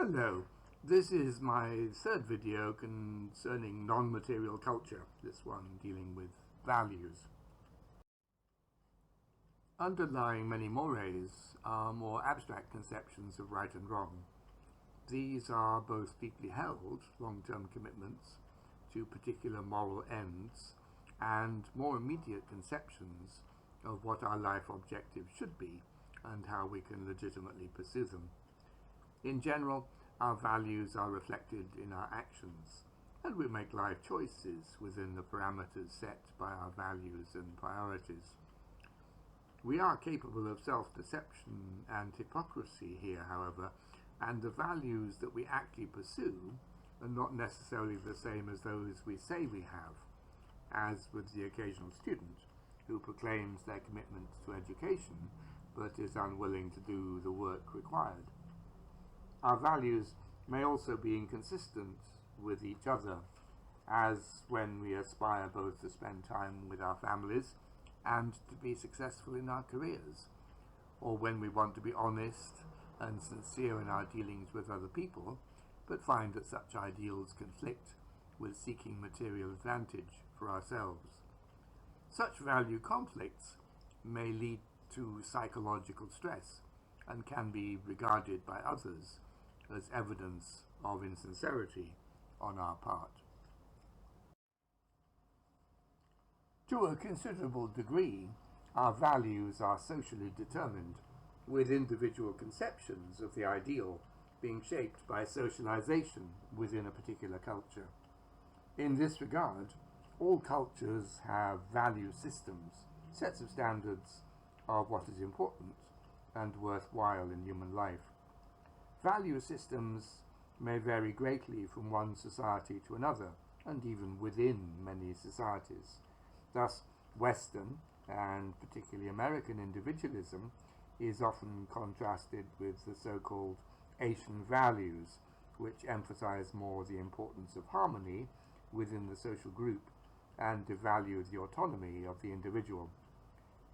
Hello, this is my third video concerning non-material culture, this one dealing with values. Underlying many mores are more abstract conceptions of right and wrong. These are both deeply held, long-term commitments to particular moral ends, and more immediate conceptions of what our life objectives should be and how we can legitimately pursue them. In general, our values are reflected in our actions, and we make life choices within the parameters set by our values and priorities. We are capable of self-deception and hypocrisy here, however, and the values that we actually pursue are not necessarily the same as those we say we have, as with the occasional student who proclaims their commitment to education but is unwilling to do the work required. Our values may also be inconsistent with each other, as when we aspire both to spend time with our families and to be successful in our careers, or when we want to be honest and sincere in our dealings with other people, but find that such ideals conflict with seeking material advantage for ourselves. Such value conflicts may lead to psychological stress and can be regarded by others as evidence of insincerity on our part. To a considerable degree, our values are socially determined, with individual conceptions of the ideal being shaped by socialization within a particular culture. In this regard, all cultures have value systems, sets of standards of what is important and worthwhile in human life. Value systems may vary greatly from one society to another, and even within many societies. Thus, Western, and particularly American individualism, is often contrasted with the so-called Asian values, which emphasize more the importance of harmony within the social group and devalue the autonomy of the individual.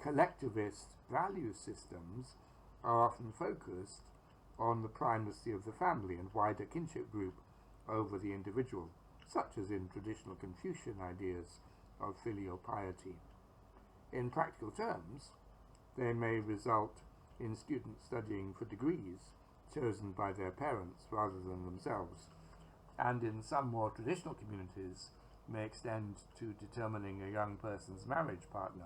Collectivist value systems are often focused on the primacy of the family and wider kinship group over the individual, such as in traditional Confucian ideas of filial piety. In practical terms, they may result in students studying for degrees chosen by their parents rather than themselves, and in some more traditional communities may extend to determining a young person's marriage partner.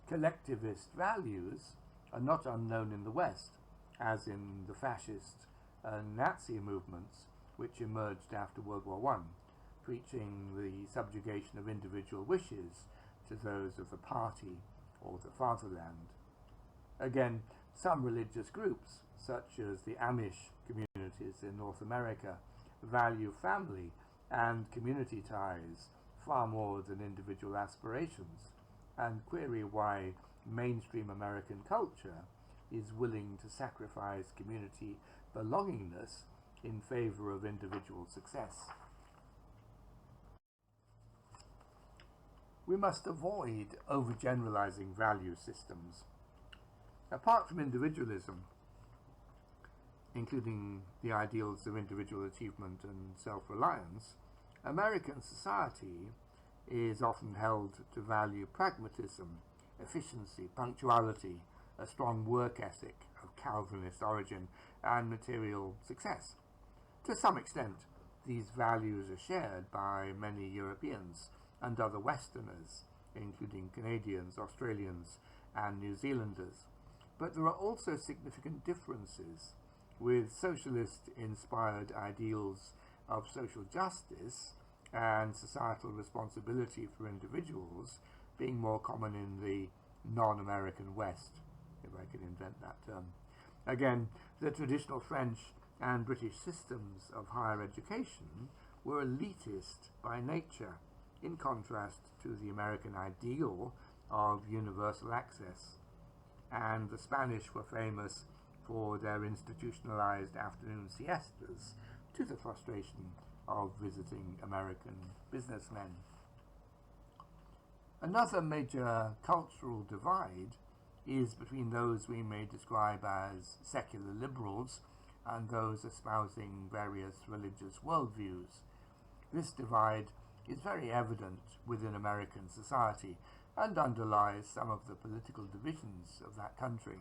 Collectivist values are not unknown in the West, as in the fascist and Nazi movements which emerged after World War I, preaching the subjugation of individual wishes to those of the party or the fatherland. Again, some religious groups, such as the Amish communities in North America, value family and community ties far more than individual aspirations, and query why mainstream American culture is willing to sacrifice community belongingness in favor of individual success. We must avoid overgeneralizing value systems. Apart from individualism, including the ideals of individual achievement and self-reliance, American society is often held to value pragmatism, efficiency, punctuality, a strong work ethic of Calvinist origin, and material success. To some extent, these values are shared by many Europeans and other Westerners, including Canadians, Australians, and New Zealanders. But there are also significant differences, with socialist-inspired ideals of social justice and societal responsibility for individuals being more common in the non-American West, if I could invent that term. Again, the traditional French and British systems of higher education were elitist by nature, in contrast to the American ideal of universal access, and the Spanish were famous for their institutionalized afternoon siestas, to the frustration of visiting American businessmen. Another major cultural divide is between those we may describe as secular liberals and those espousing various religious worldviews. This divide is very evident within American society and underlies some of the political divisions of that country,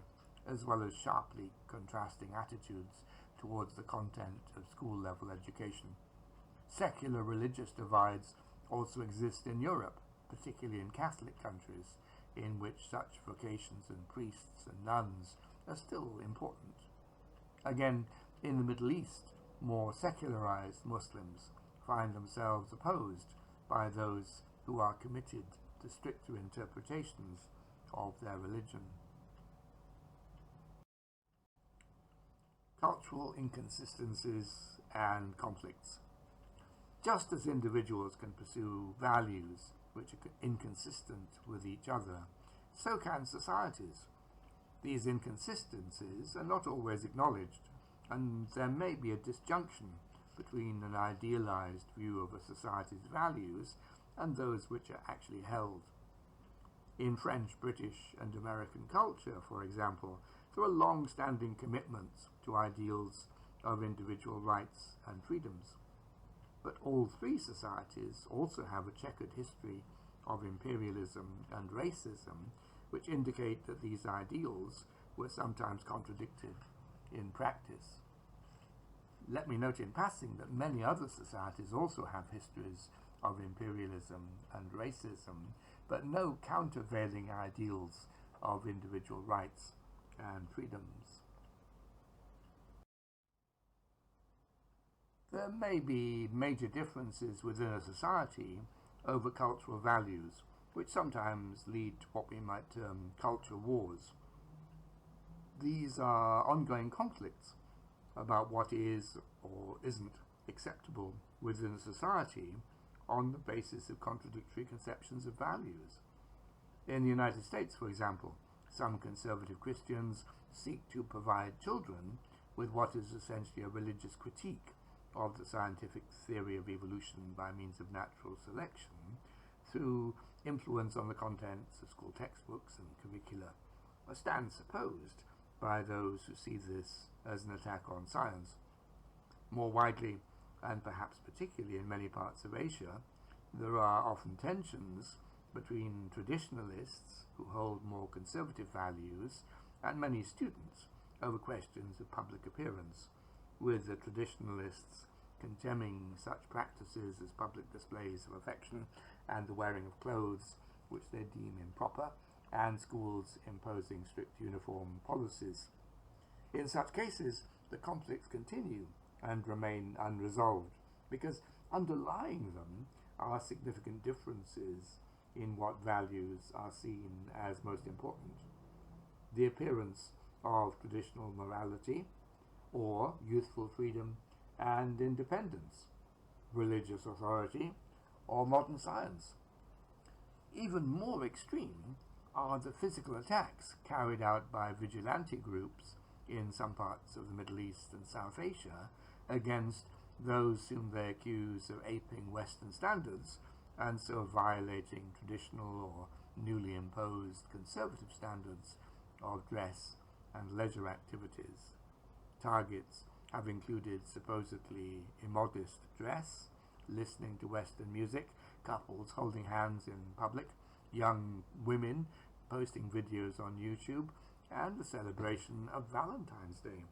as well as sharply contrasting attitudes towards the content of school-level education. Secular religious divides also exist in Europe, particularly in Catholic countries, in which such vocations and priests and nuns are still important. Again, in the Middle East, more secularized Muslims find themselves opposed by those who are committed to stricter interpretations of their religion. Cultural inconsistencies and conflicts. Just as individuals can pursue values which are inconsistent with each other, so can societies. These inconsistencies are not always acknowledged, and there may be a disjunction between an idealized view of a society's values and those which are actually held. In French, British, and American culture, for example, there are long-standing commitments to ideals of individual rights and freedoms. But all three societies also have a checkered history of imperialism and racism, which indicate that these ideals were sometimes contradicted in practice. Let me note in passing that many other societies also have histories of imperialism and racism, but no countervailing ideals of individual rights and freedoms. There may be major differences within a society over cultural values, which sometimes lead to what we might term culture wars. These are ongoing conflicts about what is or isn't acceptable within a society on the basis of contradictory conceptions of values. In the United States, for example, some conservative Christians seek to provide children with what is essentially a religious critique of the scientific theory of evolution by means of natural selection through influence on the contents of school textbooks and curricula, a stance opposed by those who see this as an attack on science. More widely, and perhaps particularly in many parts of Asia, there are often tensions between traditionalists who hold more conservative values and many students over questions of public appearance, with the traditionalists condemning such practices as public displays of affection and the wearing of clothes which they deem improper, and schools imposing strict uniform policies. In such cases, the conflicts continue and remain unresolved, because underlying them are significant differences in what values are seen as most important. The appearance of traditional morality, or youthful freedom and independence, religious authority, or modern science. Even more extreme are the physical attacks carried out by vigilante groups in some parts of the Middle East and South Asia against those whom they accuse of aping Western standards and so violating traditional or newly imposed conservative standards of dress and leisure activities. Targets have included supposedly immodest dress, listening to Western music, couples holding hands in public, young women posting videos on YouTube, and the celebration of Valentine's Day.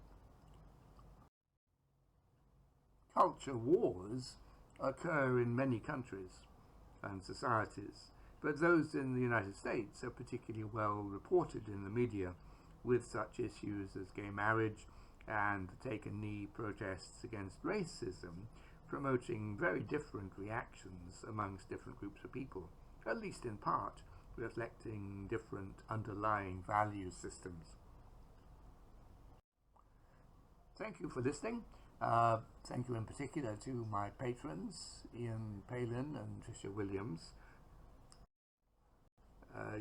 Culture wars occur in many countries and societies, but those in the United States are particularly well reported in the media, with such issues as gay marriage and the Take a Knee protests against racism promoting very different reactions amongst different groups of people, at least in part reflecting different underlying value systems. Thank you for listening. Thank you in particular to my patrons, Ian Palin and Tricia Williams.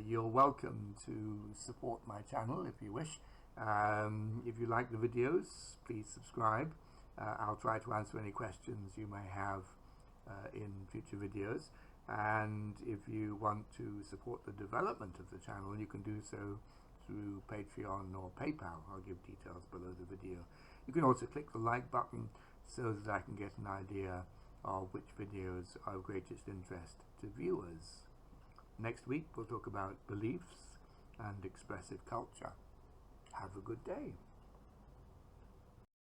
You're welcome to support my channel if you wish. If you like the videos, please subscribe. I'll try to answer any questions you may have in future videos. And if you want to support the development of the channel, you can do so through Patreon or PayPal. I'll give details below the video. You can also click the like button so that I can get an idea of which videos are of greatest interest to viewers. Next week we'll talk about beliefs and expressive culture. Have a good day.